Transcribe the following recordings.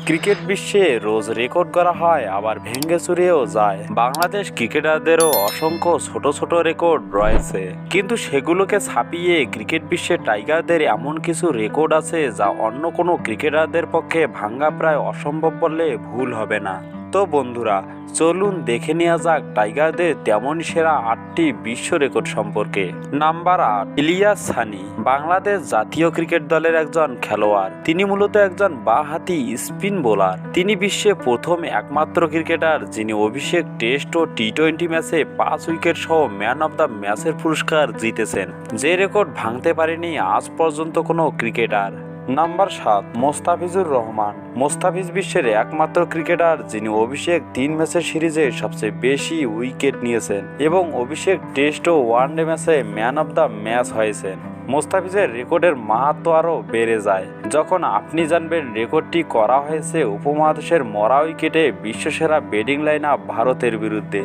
Cricket বিশ্বে রোজ record করা হয়, আবার ভেঙে চুরেও যায়। বাংলাদেশ ক্রিকেটারদেরও অসংখ্য ছোট ছোট রেকর্ড রয়েছে, কিন্তু সেগুলোকে ছাপিয়ে ক্রিকেট বিশ্বে টাইগারদের এমন কিছু রেকর্ড আছে যা অন্য কোনো ক্রিকেটারদের পক্ষে ভাঙা প্রায় অসম্ভব বললে ভুল হবে না। তো বন্ধুরা, চলুন দেখে নেওয়া যাক টাইগারদের তেমন সেরা 8টি বিশ্ব রেকর্ড সম্পর্কে। নাম্বার 8, ইলিয়াস সানি। বাংলাদেশ জাতীয় ক্রিকেট দলের একজন খেলোয়াড়। তিনি মূলত একজন বাঁহাতি স্পিন বোলার। তিনি বিশ্বে প্রথম একমাত্র ক্রিকেটার যিনি অভিষেক টেস্ট ও টি-20 ম্যাচে 5 উইকেট সহ ম্যান অব দ্য ম্যাচের পুরস্কার জিতেছেন, যে রেকর্ড ভাঙতে পারেনি আজ পর্যন্ত কোনো ক্রিকেটার। নাম্বার 7, মোস্তাফিজুর রহমান। মোস্তাফিজ বিশ্বের একমাত্র ক্রিকেটার যিনি অভিষেক 3 ম্যাচের সিরিজে সবচেয়ে বেশি উইকেট নিয়েছেন এবং অভিষেক টেস্ট ও ওয়ানডে ম্যাচে ম্যান অব দ্য ম্যাচ হয়েছেন। মোস্তাফিজের রেকর্ডের মাহাত্ম্য আরও বেড়ে যায় যখন আপনি জানবেন রেকর্ডটি করা হয়েছে উপমহাদেশের মরা উইকেটে বিশ্বসেরা ব্যাটিং লাইন আপ ভারতের বিরুদ্ধে।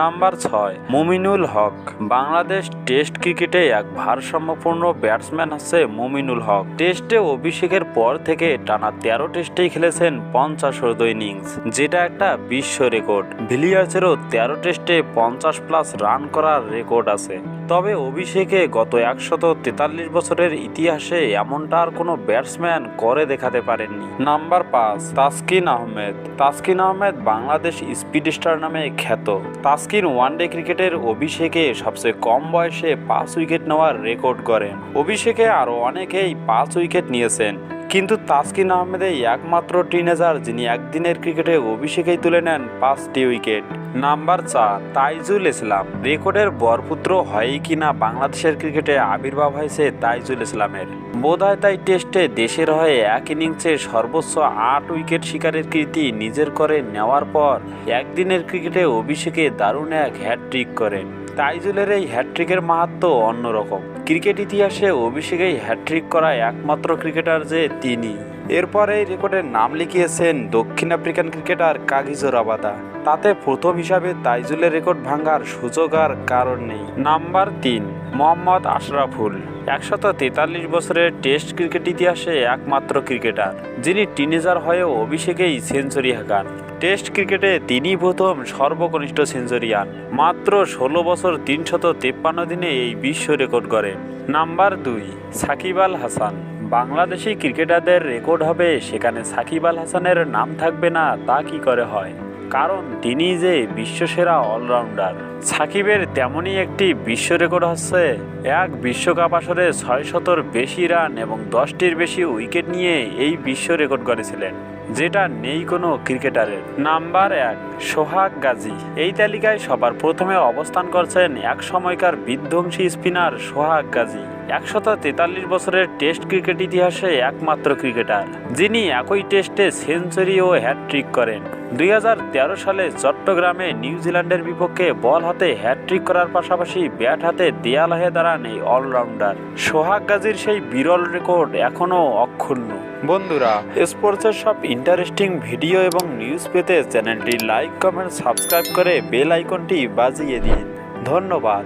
নাম্বার 6, মুমিনুল হক। বাংলাদেশ টেস্ট ক্রিকেটে এক ভারসাম্যপূর্ণ ব্যাটসম্যান হচ্ছে মুমিনুল হক। টেস্টে অভিষেকের পর থেকে টানা 13 টেস্টেই খেলেছেন 50 ইনিংস, যেটা একটা বিশ্ব রেকর্ড। ভিলিয়ার্সেরও 13 টেস্টে 50+ রান করার রেকর্ড আছে। তবে অভিষেকে গত 143 বছরের ইতিহাসে এমনটা আর কোনো ব্যাটসম্যান করে দেখাতে পারেননি। Number 5, Taskin Ahmed. Taskin Ahmed Bangladesh speed star নামে খ্যাত। তাসকিন ওয়ানডে ক্রিকেটের অভিষেকে সবচেয়ে কম বয়সে 5 উইকেট নেওয়ার রেকর্ড করেন। অভিষেকে আরও অনেকেই 5 উইকেট নিয়েছেন, কিন্তু তাসকিন আহমেদই একমাত্র টিনেজার যিনি একদিনের ক্রিকেটে অভিষেকেই তুলে নেন 5টি উইকেট। নাম্বার 4, তাইজুল ইসলাম। রেকর্ডের বরপুত্র হয় কিনা বাংলাদেশের ক্রিকেটে আবির্ভাব হয়েছে তাইজুল ইসলামের। বোধহয় তাই টেস্টে দেশের হয়ে এক ইনিংসে সর্বোচ্চ 8 উইকেট শিকারের কীর্তি নিজের করে নেওয়ার পর একদিনের ক্রিকেটে অভিষেকে দারুণ এক হ্যাটট্রিক করেন। তাইজুলের এই হ্যাটট্রিকের মাহাত্ম্য অন্যরকম। ক্রিকেট ইতিহাসে অভিষেকেই হ্যাটট্রিক করা একমাত্র ক্রিকেটার যে তিনি। এরপর এই রেকর্ডের নাম লিখিয়েছেন দক্ষিণ আফ্রিকান ক্রিকেটার কাগিজো রাবাদা। তাতে প্রথম হিসাবে তাইজুলের রেকর্ড ভাঙার সুযোগ আর কারণ নেই। নাম্বার 3, মোহাম্মদ আশরাফুল। 143 বছরের টেস্ট ক্রিকেট ইতিহাসে একমাত্র ক্রিকেটার যিনি টিনেজার হয়েও অভিষেকেই সেঞ্চুরি হাঁকান। টেস্ট ক্রিকেটে তিনি প্রথম সর্বকনিষ্ঠ সেঞ্চুরিয়ান। মাত্র 16 বছর 353 দিনে এই বিশ্ব রেকর্ড করেন। নাম্বার 2, সাকিব আল হাসান। বাংলাদেশি ক্রিকেটারদের রেকর্ড হবে, সেখানে সাকিব আল হাসানের নাম থাকবে না তা কি করে হয়? কারণ তিনি যে বিশ্বসেরা অলরাউন্ডার। সাকিবের তেমনই একটি বিশ্ব রেকর্ড হচ্ছে এক বিশ্বকাপ আসরে 600-র বেশি রান এবং 10টির বেশি উইকেট নিয়ে এই বিশ্ব রেকর্ড করেছিলেন, যেটা নেই কোনো ক্রিকেটারের। নাম্বার 1, সোহাগ গাজী। এই তালিকায় সবার প্রথমে অবস্থান করছেন এক সময়কার বিধ্বংসী স্পিনার সোহাগ গাজী। 143 বছরের টেস্ট ক্রিকেট ইতিহাসে একমাত্র ক্রিকেটার যিনি একই টেস্টে সেঞ্চুরি ও হ্যাটট্রিক করেন। 2013 সালে চট্টগ্রামে নিউজিল্যান্ডের বিপক্ষে বল হাতে হ্যাটট্রিক করার পাশাপাশি ব্যাট হাতে দেয়াল হয়ে দাঁড়ান এই অলরাউন্ডার। সোহাগ গাজীর সেই বিরল রেকর্ড এখনও অক্ষুণ্ণ। বন্ধুরা, স্পোর্টসের সব ইন্টারেস্টিং ভিডিও এবং নিউজ পেতে চ্যানেলটি লাইক, কমেন্ট, সাবস্ক্রাইব করে বেল আইকনটি বাজিয়ে দিন। ধন্যবাদ।